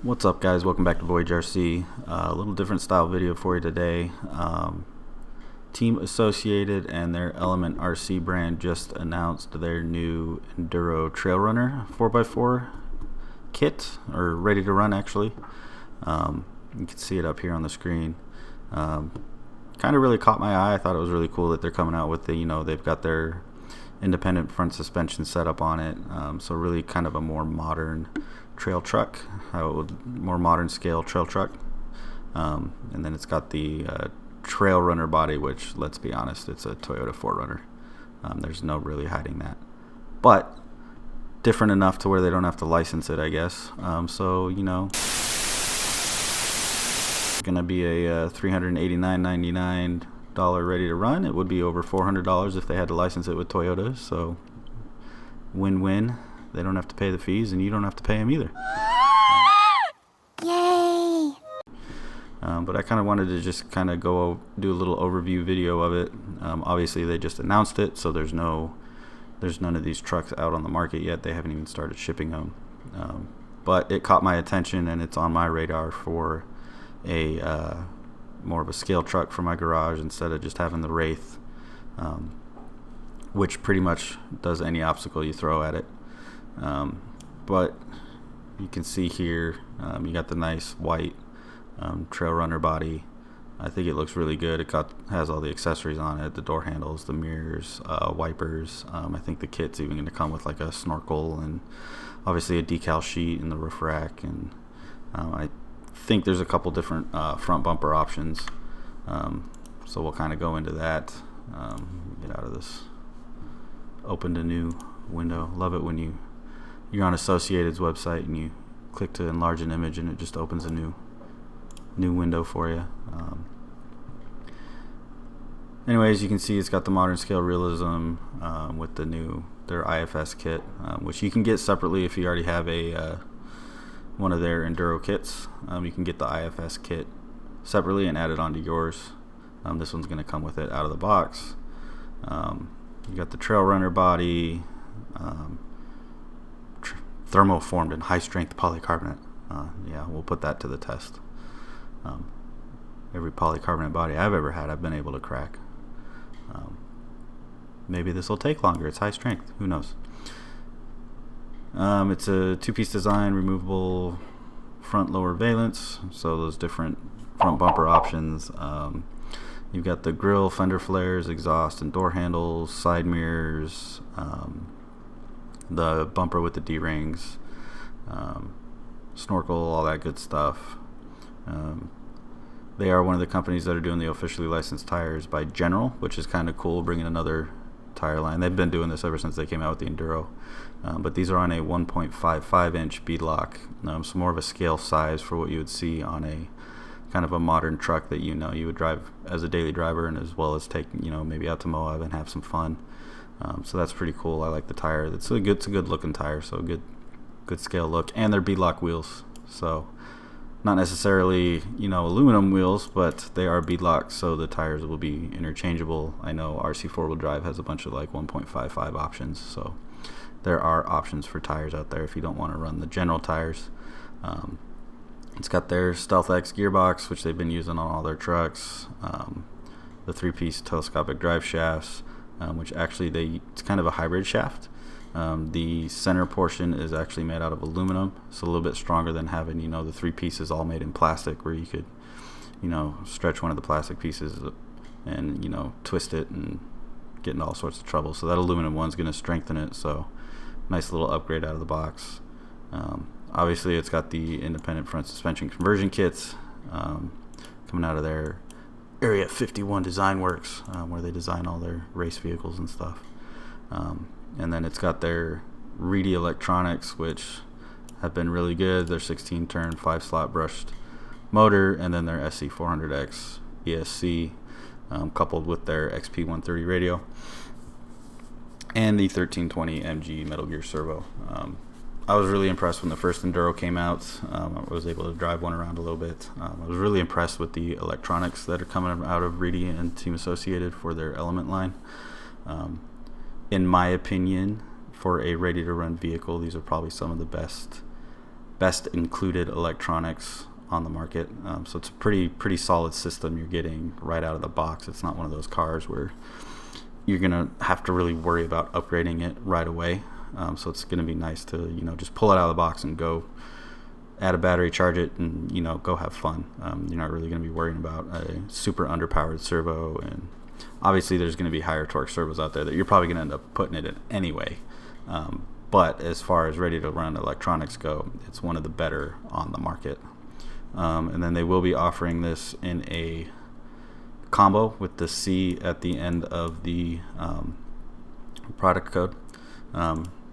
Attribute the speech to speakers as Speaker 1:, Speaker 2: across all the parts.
Speaker 1: What's up, guys? Welcome back to Voyage RC. A little different style video for you today. Team Associated and their Element RC brand just announced their new Enduro Trailrunner 4x4 kit, or ready to run actually. You can see it up here on the screen. Kind of really caught my eye. I thought it was really cool that they're coming out with the, they've got their independent front suspension setup on it. So really kind of a more modern trail truck, more modern scale trail truck. And then it's got the Trailrunner body, which, let's be honest, it's a Toyota 4Runner. There's no really hiding that, but different enough to where they don't have to license it, I guess. So gonna be a $389.99 ready to run. It would be over $400 if they had to license it with Toyota. So win-win. They don't have to pay the fees, and you don't have to pay them either.
Speaker 2: Yay!
Speaker 1: But I kind of wanted to just kind of go do a little overview video of it. Obviously, they just announced it, so there's none of these trucks out on the market yet. They haven't even started shipping them. But it caught my attention, and it's on my radar for a more of a scale truck for my garage instead of just having the Wraith, which pretty much does any obstacle you throw at it. But you can see here, you got the nice white Trailrunner body. I think it looks really good. It has all the accessories on it, the door handles, the mirrors, wipers. I think the kit's even going to come with like a snorkel and obviously a decal sheet and the roof rack. And I think there's a couple different front bumper options. So we'll kind of go into that. Get out of this. Open a new window. Love it when you're on Associated's website and you click to enlarge an image and it just opens a new window for you. Anyways, you can see it's got the modern scale realism with their Ifs Kit, which you can get separately if you already have one of their Enduro kits. You can get the Ifs Kit separately and add it onto yours. This one's going to come with it out of the box. You got the Trailrunner body, thermoformed and high strength polycarbonate. Yeah, we'll put that to the test. Every polycarbonate body I've ever had, I've been able to crack. Maybe this will take longer. It's high strength. Who knows? It's a two-piece design, removable front lower valence. So those different front bumper options. You've got the grille, fender flares, exhaust and door handles, side mirrors, the bumper with the D-rings, snorkel, all that good stuff. They are one of the companies that are doing the officially licensed tires by General, which is kind of cool, bringing another tire line. They've been doing this ever since they came out with the Enduro. But these are on a 1.55 inch beadlock, so more of a scale size for what you would see on a kind of a modern truck that you would drive as a daily driver, and as well as take maybe out to Moab and have some fun. So that's pretty cool. I like the tire. It's a good looking tire, so good scale look. And they're beadlock wheels, so not necessarily aluminum wheels, but they are beadlock, so the tires will be interchangeable. I know RC 4-wheel drive has a bunch of like 1.55 options, so there are options for tires out there if you don't want to run the general tires. It's got their Stealth X gearbox, which they've been using on all their trucks. The 3-piece telescopic drive shafts, which actually it's kind of a hybrid shaft. The center portion is actually made out of aluminum, so a little bit stronger than having the 3 pieces all made in plastic, where you could stretch one of the plastic pieces and twist it and get into all sorts of trouble. So that aluminum one's going to strengthen it. So nice little upgrade out of the box. Obviously, it's got the independent front suspension conversion kits coming out of their Area 51 Design Works, where they design all their race vehicles and stuff. And then it's got their Reedy electronics, which have been really good. Their 16-turn 5-slot brushed motor, and then their SC400X ESC, coupled with their XP130 radio, and the 1320 MG Metal Gear servo. I was really impressed when the first Enduro came out. I was able to drive one around a little bit. I was really impressed with the electronics that are coming out of Reedy and Team Associated for their Element line. In my opinion, for a ready-to-run vehicle, these are probably some of the best best included electronics on the market. So it's a pretty solid system you're getting right out of the box. It's not one of those cars where you're gonna have to really worry about upgrading it right away. So it's gonna be nice to just pull it out of the box and go add a battery, charge it, and go have fun. You're not really gonna be worrying about a super underpowered servo, and obviously there's gonna be higher torque servos out there that you're probably gonna end up putting it in anyway. But as far as ready to run electronics go, it's one of the better on the market. And then they will be offering this in a combo with the C at the end of the product code.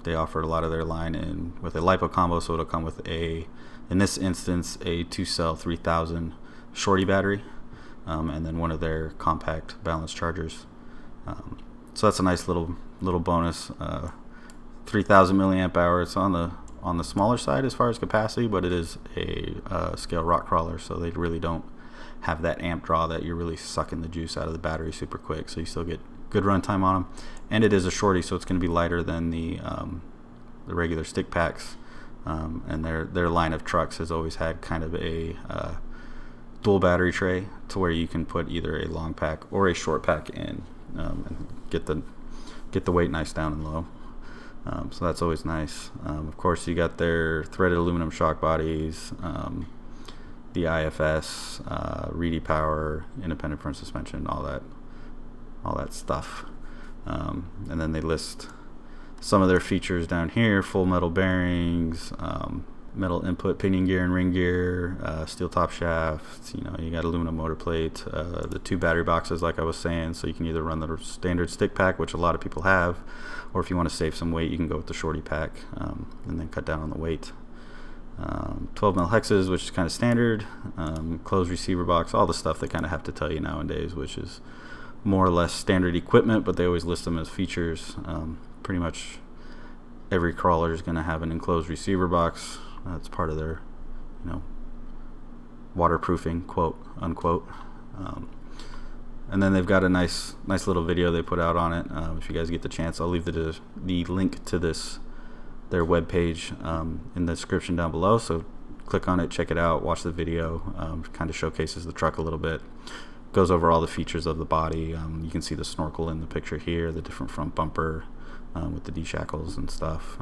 Speaker 1: They offer a lot of their line in with a LiPo combo, so it'll come with in this instance, a 2-cell 3000 shorty battery, and then one of their compact balance chargers. So that's a nice little bonus. 3000 milliamp hour. It's on the smaller side as far as capacity, but it is a scale rock crawler, so they really don't have that amp draw that you're really sucking the juice out of the battery super quick. So you still get good runtime on them, and it is a shorty, so it's going to be lighter than the regular stick packs. And their line of trucks has always had kind of a dual battery tray to where you can put either a long pack or a short pack in, and get the weight nice down and low. So that's always nice. Of course, you got their threaded aluminum shock bodies, the IFS, Reedy power, independent front suspension, all that stuff. And then they list some of their features down here: full metal bearings, metal input pinion gear and ring gear, steel top shafts. You got aluminum motor plate, the 2 battery boxes, like I was saying, so you can either run the standard stick pack, which a lot of people have, or if you want to save some weight, you can go with the shorty pack, and then cut down on the weight. 12 mil hexes, which is kind of standard, closed receiver box, all the stuff they kind of have to tell you nowadays, which is more or less standard equipment, but they always list them as features. Pretty much every crawler is going to have an enclosed receiver box. That's part of their waterproofing, quote unquote. And then they've got a nice little video they put out on it. If you guys get the chance, I'll leave the link to their webpage in the description down below, so click on it, check it out, watch the video. Kind of showcases the truck a little bit, goes over all the features of the body. You can see the snorkel in the picture here, the different front bumper with the D-shackles and stuff.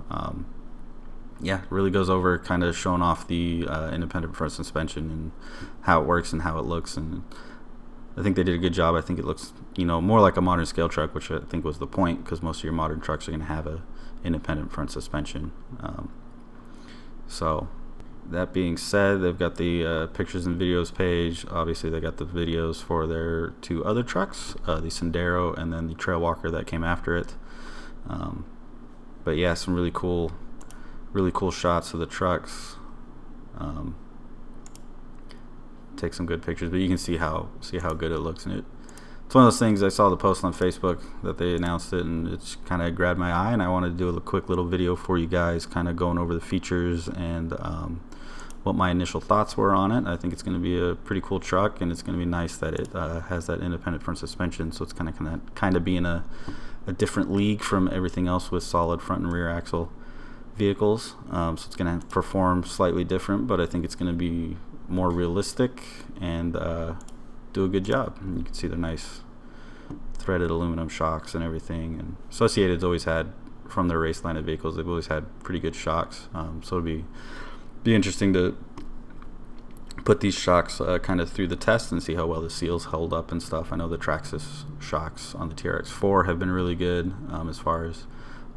Speaker 1: Yeah, really goes over kind of showing off the independent front suspension and how it works and how it looks, and I think they did a good job. I think it looks more like a modern scale truck, which I think was the point, because most of your modern trucks are going to have a independent front suspension. So that being said, they've got the pictures and videos page. Obviously they got the videos for their 2 other trucks, the Sendero and then the Trailwalker that came after it. But yeah, some really cool shots of the trucks. Take some good pictures, but you can see how good it looks, and it's one of those things. I saw the post on Facebook that they announced it, and it's kind of grabbed my eye, and I wanted to do a quick little video for you guys, kind of going over the features and what my initial thoughts were on it. I think it's going to be a pretty cool truck, and it's going to be nice that it has that independent front suspension, so it's kind of be in a different league from everything else with solid front and rear axle vehicles. So it's going to perform slightly different, but I think it's going to be more realistic and do a good job. And you can see the nice threaded aluminum shocks and everything. And Associated's always had, from their race line of vehicles, they've always had pretty good shocks. So it'll be interesting to put these shocks kind of through the test and see how well the seals hold up and stuff. I know the Traxxas shocks on the TRX4 have been really good as far as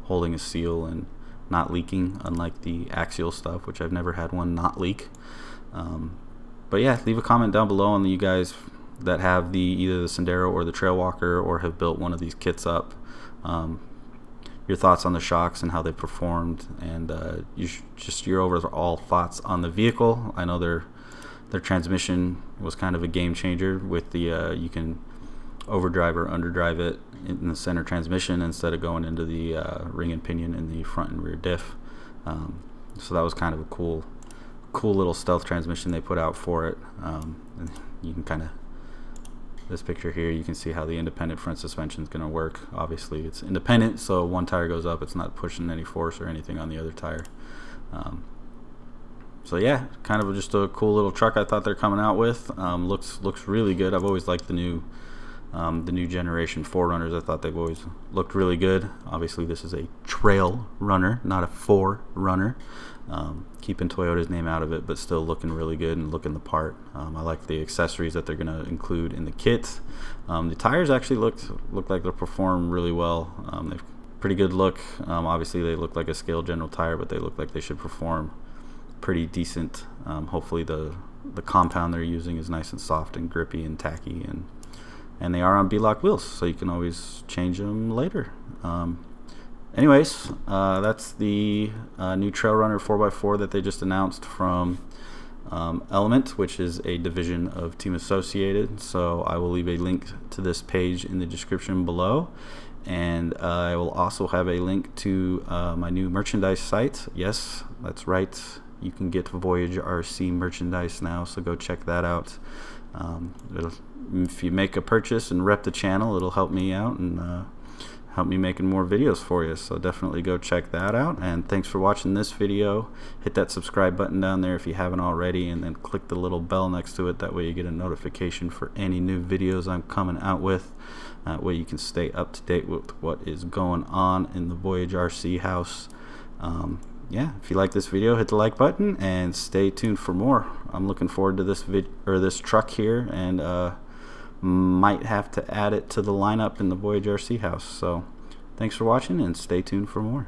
Speaker 1: holding a seal and not leaking, unlike the axial stuff, which I've never had one not leak. But yeah, leave a comment down below on you guys that have either the Sendero or the Trailwalker, or have built one of these kits up. Your thoughts on the shocks and how they performed, and just your overall thoughts on the vehicle. I know their transmission was kind of a game changer with the you can overdrive or underdrive it in the center transmission instead of going into the ring and pinion in the front and rear diff. So that was kind of a cool little stealth transmission they put out for it. And you can this picture here, you can see how the independent front suspension is going to work. Obviously it's independent, so one tire goes up, it's not pushing any force or anything on the other tire. So yeah, kind of just a cool little truck I thought they're coming out with. Looks really good. I've always liked the new generation 4Runners. I thought they've always looked really good. Obviously this is a trail runner, not a 4Runner. Keeping Toyota's name out of it, but still looking really good and looking the part. I like the accessories that they're going to include in the kit. The tires actually look like they'll perform really well. They've pretty good look. Obviously they look like a scale general tire, but they look like they should perform pretty decent. Hopefully the compound they're using is nice and soft and grippy and tacky, and they are on beadlock wheels, so you can always change them later. Anyways, that's the new Trailrunner 4x4 that they just announced from Element, which is a division of Team Associated. So I will leave a link to this page in the description below, and I will also have a link to my new merchandise site. Yes, that's right, you can get Voyage RC merchandise now, so go check that out. If you make a purchase and rep the channel, it'll help me out and help me making more videos for you, so definitely go check that out. And thanks for watching this video. Hit that subscribe button down there if you haven't already, and then click the little bell next to it. That way you get a notification for any new videos I'm coming out with. That way you can stay up to date with what is going on in the Voyage RC house. Yeah, if you like this video, hit the like button and stay tuned for more. I'm looking forward to this truck here, and might have to add it to the lineup in the Voyage RC house. So thanks for watching, and stay tuned for more.